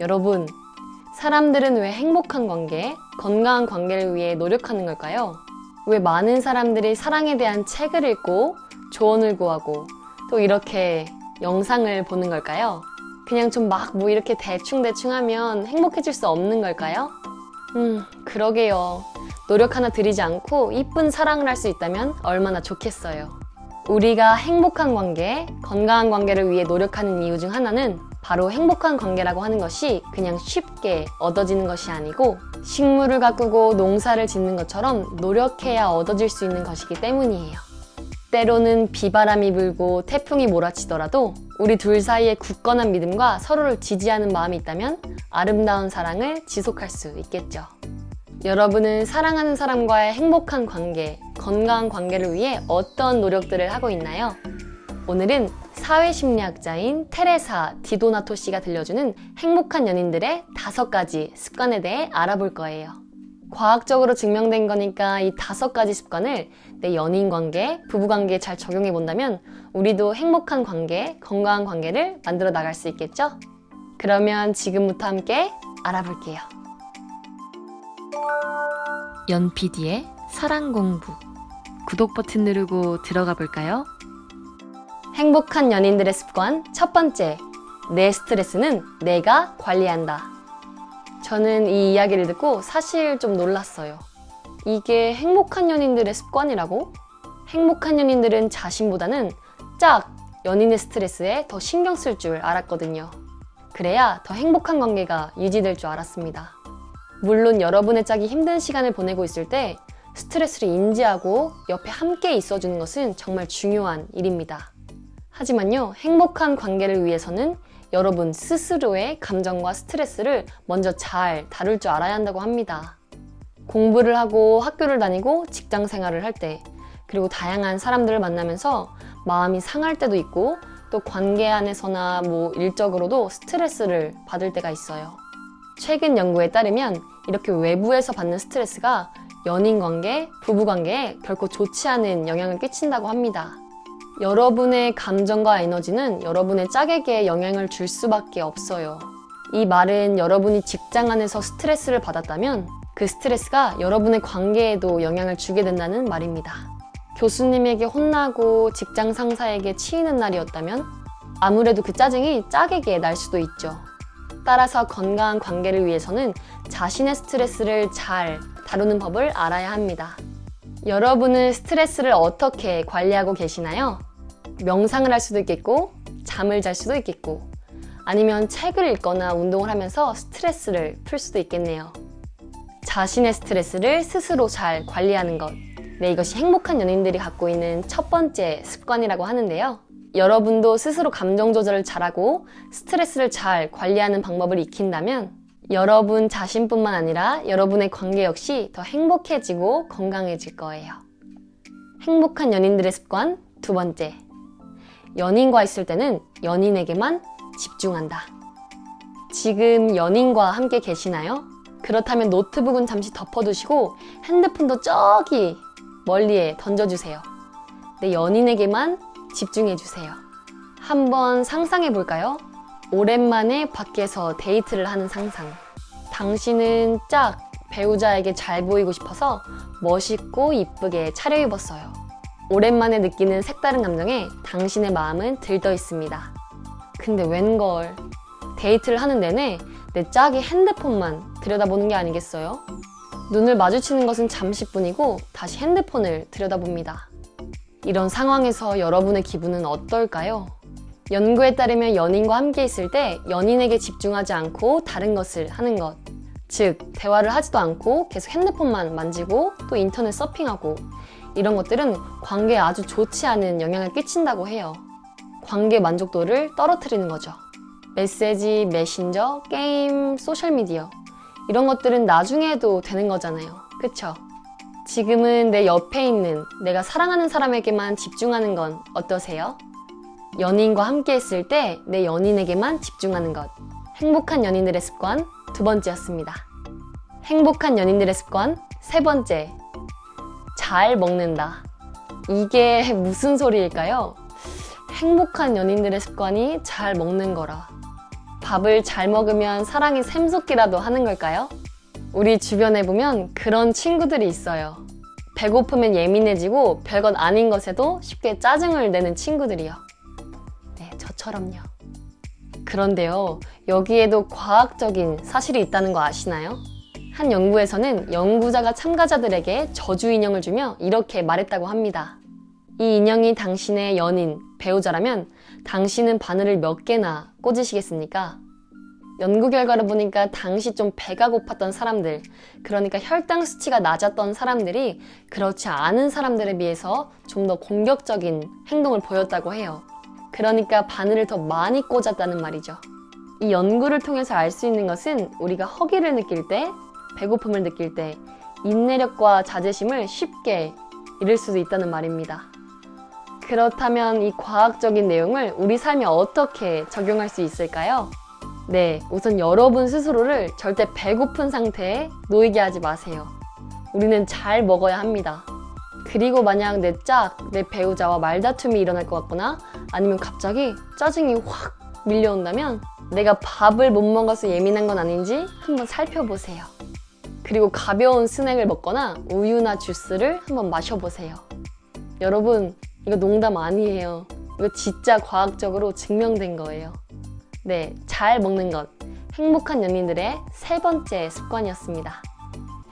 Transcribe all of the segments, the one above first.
여러분, 사람들은 왜 행복한 관계, 건강한 관계를 위해 노력하는 걸까요? 왜 많은 사람들이 사랑에 대한 책을 읽고 조언을 구하고 또 이렇게 영상을 보는 걸까요? 그냥 좀 막 뭐 이렇게 대충대충 하면 행복해질 수 없는 걸까요? 그러게요. 노력 하나 들이지 않고 이쁜 사랑을 할 수 있다면 얼마나 좋겠어요. 우리가 행복한 관계, 건강한 관계를 위해 노력하는 이유 중 하나는 바로 행복한 관계라고 하는 것이 그냥 쉽게 얻어지는 것이 아니고 식물을 가꾸고 농사를 짓는 것처럼 노력해야 얻어질 수 있는 것이기 때문이에요. 때로는 비바람이 불고 태풍이 몰아치더라도 우리 둘 사이에 굳건한 믿음과 서로를 지지하는 마음이 있다면 아름다운 사랑을 지속할 수 있겠죠. 여러분은 사랑하는 사람과의 행복한 관계, 건강한 관계를 위해 어떤 노력들을 하고 있나요? 오늘은 사회심리학자인 테레사 디도나토 씨가 들려주는 행복한 연인들의 5가지 습관에 대해 알아볼 거예요. 과학적으로 증명된 거니까 이 5가지 습관을 내 연인 관계, 부부 관계에 잘 적용해 본다면 우리도 행복한 관계, 건강한 관계를 만들어 나갈 수 있겠죠? 그러면 지금부터 함께 알아볼게요. 연PD의 사랑 공부. 구독 버튼 누르고 들어가 볼까요? 행복한 연인들의 습관 첫 번째, 내 스트레스는 내가 관리한다. 저는 이 이야기를 듣고 사실 좀 놀랐어요. 이게 행복한 연인들의 습관이라고? 행복한 연인들은 자신보다는 연인의 스트레스에 더 신경 쓸 줄 알았거든요. 그래야 더 행복한 관계가 유지될 줄 알았습니다. 물론 여러분의 짝이 힘든 시간을 보내고 있을 때 스트레스를 인지하고 옆에 함께 있어주는 것은 정말 중요한 일입니다. 하지만요, 행복한 관계를 위해서는 여러분 스스로의 감정과 스트레스를 먼저 잘 다룰 줄 알아야 한다고 합니다. 공부를 하고 학교를 다니고 직장 생활을 할 때, 그리고 다양한 사람들을 만나면서 마음이 상할 때도 있고 또 관계 안에서나 일적으로도 스트레스를 받을 때가 있어요. 최근 연구에 따르면 이렇게 외부에서 받는 스트레스가 연인관계, 부부관계에 결코 좋지 않은 영향을 끼친다고 합니다. 여러분의 감정과 에너지는 여러분의 짝에게 영향을 줄 수밖에 없어요. 이 말은 여러분이 직장 안에서 스트레스를 받았다면 그 스트레스가 여러분의 관계에도 영향을 주게 된다는 말입니다. 교수님에게 혼나고 직장 상사에게 치이는 날이었다면 아무래도 그 짜증이 짝에게 날 수도 있죠. 따라서 건강한 관계를 위해서는 자신의 스트레스를 잘 다루는 법을 알아야 합니다. 여러분은 스트레스를 어떻게 관리하고 계시나요? 명상을 할 수도 있겠고, 잠을 잘 수도 있겠고, 아니면 책을 읽거나 운동을 하면서 스트레스를 풀 수도 있겠네요. 자신의 스트레스를 스스로 잘 관리하는 것. 이것이 행복한 연인들이 갖고 있는 첫 번째 습관이라고 하는데요. 여러분도 스스로 감정 조절을 잘하고 스트레스를 잘 관리하는 방법을 익힌다면 여러분 자신뿐만 아니라 여러분의 관계 역시 더 행복해지고 건강해질 거예요. 행복한 연인들의 습관 두 번째, 연인과 있을 때는 연인에게만 집중한다. 지금 연인과 함께 계시나요? 그렇다면 노트북은 잠시 덮어두시고 핸드폰도 저기 멀리에 던져주세요. 내 연인에게만 집중해주세요. 한번 상상해볼까요? 오랜만에 밖에서 데이트를 하는 상상. 당신은 배우자에게 잘 보이고 싶어서 멋있고 이쁘게 차려입었어요. 오랜만에 느끼는 색다른 감정에 당신의 마음은 들떠 있습니다. 근데 웬걸, 데이트를 하는 내내 내 짝이 핸드폰만 들여다보는 게 아니겠어요? 눈을 마주치는 것은 잠시뿐이고 다시 핸드폰을 들여다봅니다. 이런 상황에서 여러분의 기분은 어떨까요? 연구에 따르면 연인과 함께 있을 때 연인에게 집중하지 않고 다른 것을 하는 것, 즉 대화를 하지도 않고 계속 핸드폰만 만지고 또 인터넷 서핑하고 이런 것들은 관계에 아주 좋지 않은 영향을 끼친다고 해요. 관계 만족도를 떨어뜨리는 거죠. 메시지, 메신저, 게임, 소셜미디어 이런 것들은 나중에 해도 되는 거잖아요. 그쵸? 지금은 내 옆에 있는 내가 사랑하는 사람에게만 집중하는 건 어떠세요? 연인과 함께 있을 때 내 연인에게만 집중하는 것. 행복한 연인들의 습관 두 번째였습니다. 행복한 연인들의 습관 세 번째. 잘 먹는다. 이게 무슨 소리일까요? 행복한 연인들의 습관이 잘 먹는 거라. 밥을 잘 먹으면 사랑이 샘솟기라도 하는 걸까요? 우리 주변에 보면 그런 친구들이 있어요. 배고프면 예민해지고 별것 아닌 것에도 쉽게 짜증을 내는 친구들이요. 네, 저처럼요. 그런데요, 여기에도 과학적인 사실이 있다는 거 아시나요? 한 연구에서는 연구자가 참가자들에게 저주 인형을 주며 이렇게 말했다고 합니다. 이 인형이 당신의 연인, 배우자라면 당신은 바늘을 몇 개나 꽂으시겠습니까? 연구 결과를 보니까 당시 좀 배가 고팠던 사람들, 그러니까 혈당 수치가 낮았던 사람들이 그렇지 않은 사람들에 비해서 좀 더 공격적인 행동을 보였다고 해요. 그러니까 바늘을 더 많이 꽂았다는 말이죠. 이 연구를 통해서 알 수 있는 것은 우리가 허기를 느낄 때, 배고픔을 느낄 때 인내력과 자제심을 쉽게 잃을 수도 있다는 말입니다. 그렇다면 이 과학적인 내용을 우리 삶에 어떻게 적용할 수 있을까요? 네, 우선 여러분 스스로를 절대 배고픈 상태에 놓이게 하지 마세요. 우리는 잘 먹어야 합니다. 그리고 만약 내 배우자와 말다툼이 일어날 것 같거나 아니면 갑자기 짜증이 확 밀려온다면 내가 밥을 못 먹어서 예민한 건 아닌지 한번 살펴보세요. 그리고 가벼운 스낵을 먹거나 우유나 주스를 한번 마셔보세요. 여러분, 이거 농담 아니에요. 이거 진짜 과학적으로 증명된 거예요. 네, 잘 먹는 것. 행복한 연인들의 세 번째 습관이었습니다.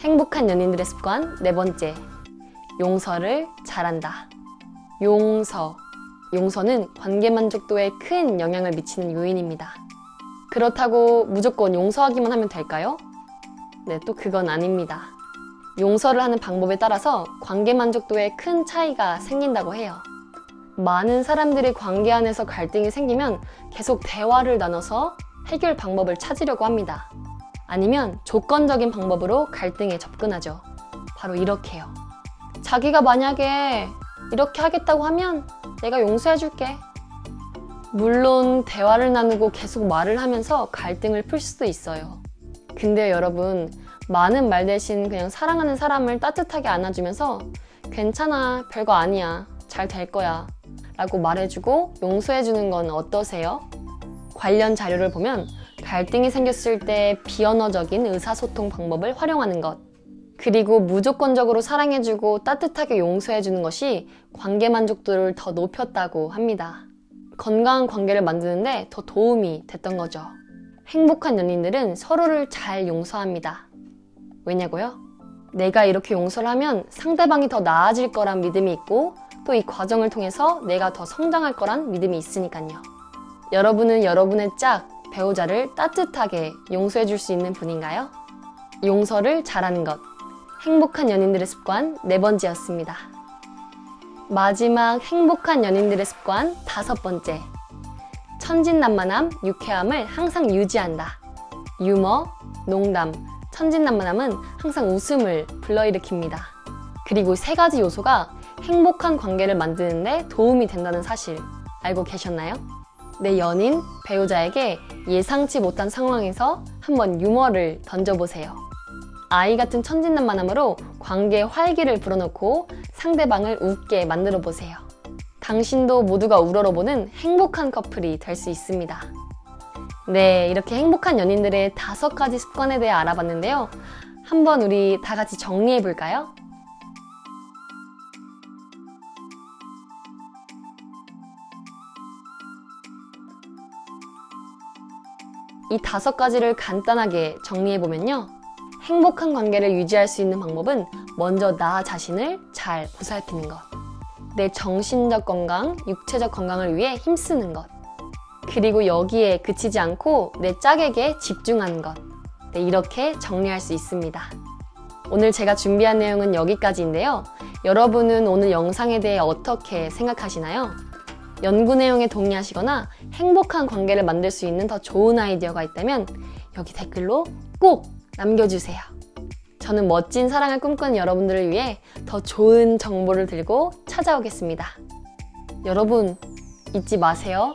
행복한 연인들의 습관 네 번째. 용서를 잘한다. 용서는 관계 만족도에 큰 영향을 미치는 요인입니다. 그렇다고 무조건 용서하기만 하면 될까요? 네, 또 그건 아닙니다. 용서를 하는 방법에 따라서 관계 만족도에 큰 차이가 생긴다고 해요. 많은 사람들이 관계 안에서 갈등이 생기면 계속 대화를 나눠서 해결 방법을 찾으려고 합니다. 아니면 조건적인 방법으로 갈등에 접근하죠. 바로 이렇게요. 자기가 만약에 이렇게 하겠다고 하면 내가 용서해줄게. 물론 대화를 나누고 계속 말을 하면서 갈등을 풀 수도 있어요. 근데 여러분, 많은 말 대신 그냥 사랑하는 사람을 따뜻하게 안아주면서 괜찮아, 별거 아니야, 잘 될 거야 라고 말해주고 용서해주는 건 어떠세요? 관련 자료를 보면 갈등이 생겼을 때 비언어적인 의사소통 방법을 활용하는 것, 그리고 무조건적으로 사랑해주고 따뜻하게 용서해주는 것이 관계 만족도를 더 높였다고 합니다. 건강한 관계를 만드는데 더 도움이 됐던 거죠. 행복한 연인들은 서로를 잘 용서합니다. 왜냐고요? 내가 이렇게 용서를 하면 상대방이 더 나아질 거란 믿음이 있고 또 이 과정을 통해서 내가 더 성장할 거란 믿음이 있으니까요. 여러분은 여러분의 배우자를 따뜻하게 용서해 줄 수 있는 분인가요? 용서를 잘하는 것. 행복한 연인들의 습관 네 번째였습니다. 마지막 행복한 연인들의 습관 다섯 번째. 천진난만함, 유쾌함을 항상 유지한다. 유머, 농담, 천진난만함은 항상 웃음을 불러일으킵니다. 그리고 세 가지 요소가 행복한 관계를 만드는데 도움이 된다는 사실 알고 계셨나요? 내 연인, 배우자에게 예상치 못한 상황에서 한번 유머를 던져보세요. 아이 같은 천진난만함으로 관계의 활기를 불어넣고 상대방을 웃게 만들어 보세요. 당신도 모두가 우러러보는 행복한 커플이 될 수 있습니다. 네, 이렇게 행복한 연인들의 5가지 습관에 대해 알아봤는데요. 한번 우리 다 같이 정리해 볼까요? 이 5가지를 간단하게 정리해보면요. 행복한 관계를 유지할 수 있는 방법은 먼저 나 자신을 잘 보살피는 것. 내 정신적 건강, 육체적 건강을 위해 힘쓰는 것. 그리고 여기에 그치지 않고 내 짝에게 집중하는 것. 네, 이렇게 정리할 수 있습니다. 오늘 제가 준비한 내용은 여기까지인데요. 여러분은 오늘 영상에 대해 어떻게 생각하시나요? 연구 내용에 동의하시거나 행복한 관계를 만들 수 있는 더 좋은 아이디어가 있다면 여기 댓글로 꼭 남겨주세요. 저는 멋진 사랑을 꿈꾸는 여러분들을 위해 더 좋은 정보를 들고 찾아오겠습니다. 여러분, 잊지 마세요.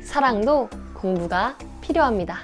사랑도 공부가 필요합니다.